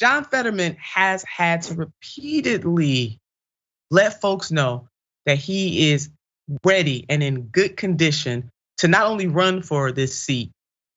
John Fetterman has had to repeatedly let folks know that he is ready and in good condition to not only run for this seat,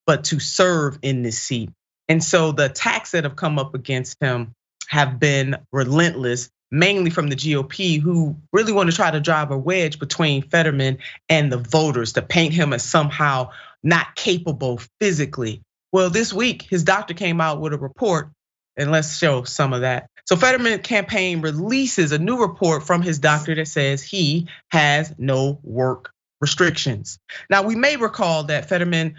but to serve in this seat. And so the attacks that have come up against him have been relentless, mainly from the GOP, who really want to try to drive a wedge between Fetterman and the voters to paint him as somehow not capable physically. Well, this week, his doctor came out with a report, and let's show some of that. So Fetterman campaign releases a new report from his doctor that says he has no work restrictions. Now, we may recall that Fetterman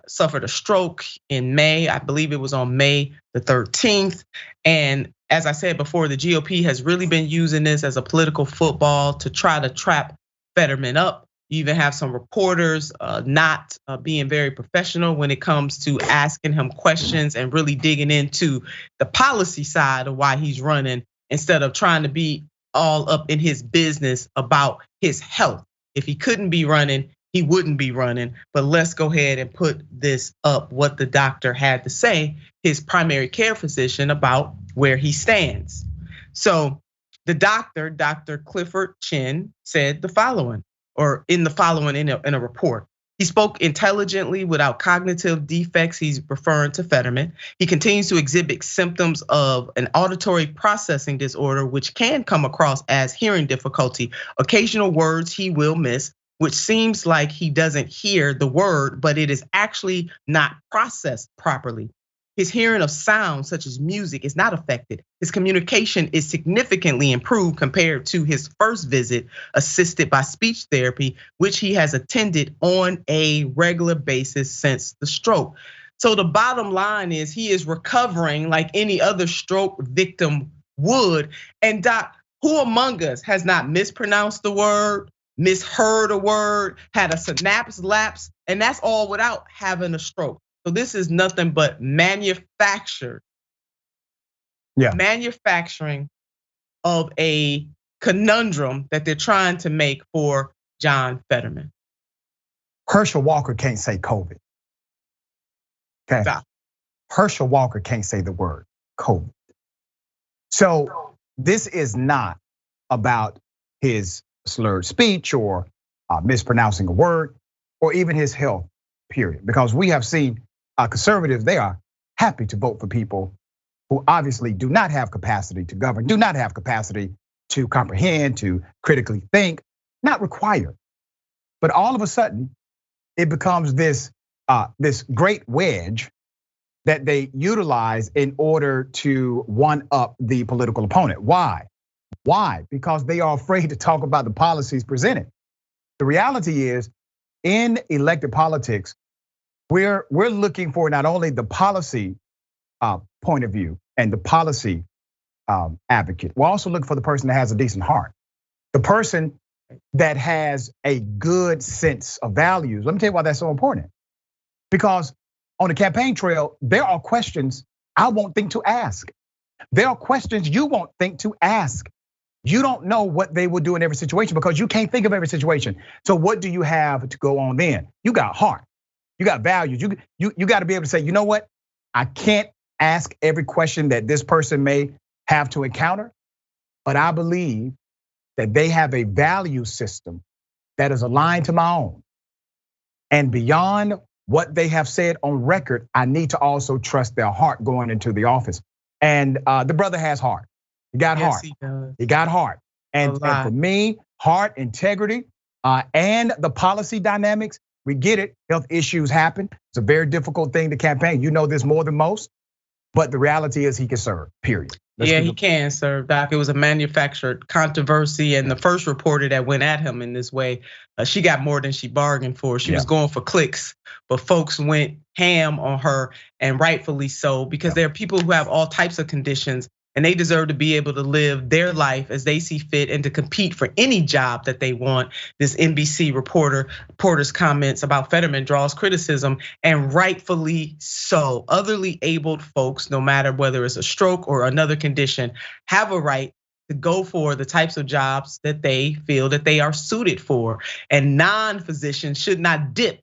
suffered a stroke in May. I believe it was on May the 13th. And as I said before, the GOP has really been using this as a political football to try to trap Fetterman up. You even have some reporters not being very professional when it comes to asking him questions and really digging into the policy side of why he's running instead of trying to be all up in his business about his health. If he couldn't be running, he wouldn't be running. But let's go ahead and put this up, what the doctor had to say, his primary care physician, about where he stands. So the doctor, Dr. Clifford Chen, said the following, or in the following in a report. He spoke intelligently without cognitive defects. He's referring to Fetterman. He continues to exhibit symptoms of an auditory processing disorder, which can come across as hearing difficulty. Occasional words he will miss, which seems like he doesn't hear the word, but it is actually not processed properly. His hearing of sounds such as music is not affected. His communication is significantly improved compared to his first visit, assisted by speech therapy, which he has attended on a regular basis since the stroke. So the bottom line is he is recovering like any other stroke victim would. And Doc, who among us has not mispronounced the word, misheard a word, had a synapse lapse, and that's all without having a stroke. So this is nothing but manufacturing of a conundrum that they're trying to make for John Fetterman. Herschel Walker can't say COVID. Okay. Stop. Herschel Walker can't say the word COVID. So this is not about his slurred speech or mispronouncing a word or even his health, period. Because we have seen conservatives, they are happy to vote for people who obviously do not have capacity to govern, do not have capacity to comprehend, to critically think, not required. But all of a sudden, it becomes this great wedge that they utilize in order to one up the political opponent. Why? Why? Because they are afraid to talk about the policies presented. The reality is, in elected politics, we're looking for not only the policy point of view and the policy advocate, we're also looking for the person that has a decent heart, the person that has a good sense of values. Let me tell you why that's so important. Because on the campaign trail, there are questions I won't think to ask. There are questions you won't think to ask. You don't know what they will do in every situation because you can't think of every situation. So what do you have to go on then? You got heart. You got values. You got to be able to say, you know what? I can't ask every question that this person may have to encounter, but I believe that they have a value system that is aligned to my own. And beyond what they have said on record, I need to also trust their heart going into the office. And the brother has heart. He got heart. He got heart. And for me, heart, integrity, and the policy dynamics, we get it. Health issues happen. It's a very difficult thing to campaign. You know this more than most, but the reality is he can serve, period. He can serve, Doc. It was a manufactured controversy, and the first reporter that went at him in this way, she got more than she bargained for. She was going for clicks, but folks went ham on her, and rightfully so, because there are people who have all types of conditions, and they deserve to be able to live their life as they see fit and to compete for any job that they want. This NBC reporter's comments about Fetterman draws criticism, and rightfully so. Otherly abled folks, no matter whether it's a stroke or another condition, have a right to go for the types of jobs that they feel that they are suited for. And non-physicians should not dip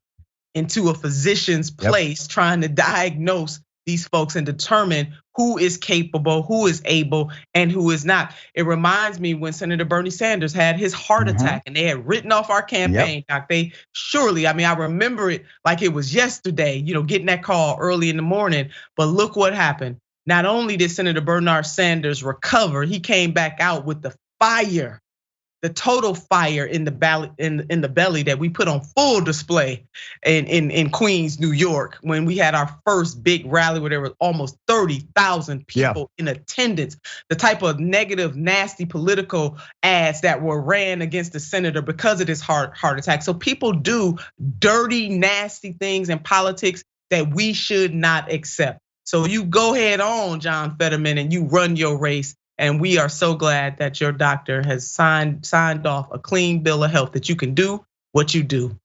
into a physician's place trying to diagnose these folks and determine who is capable, who is able, and who is not. It reminds me when Senator Bernie Sanders had his heart attack and they had written off our campaign. Doc, they surely, I mean, I remember it like it was yesterday, getting that call early in the morning. But look what happened. Not only did Senator Bernard Sanders recover, he came back out with the fire, the total fire in the belly that we put on full display in Queens, New York, when we had our first big rally where there was almost 30,000 people in attendance. The type of negative, nasty political ads that were ran against the senator because of this heart attack. So people do dirty, nasty things in politics that we should not accept. So you go ahead on, John Fetterman, and you run your race. And we are so glad that your doctor has signed off a clean bill of health that you can do what you do.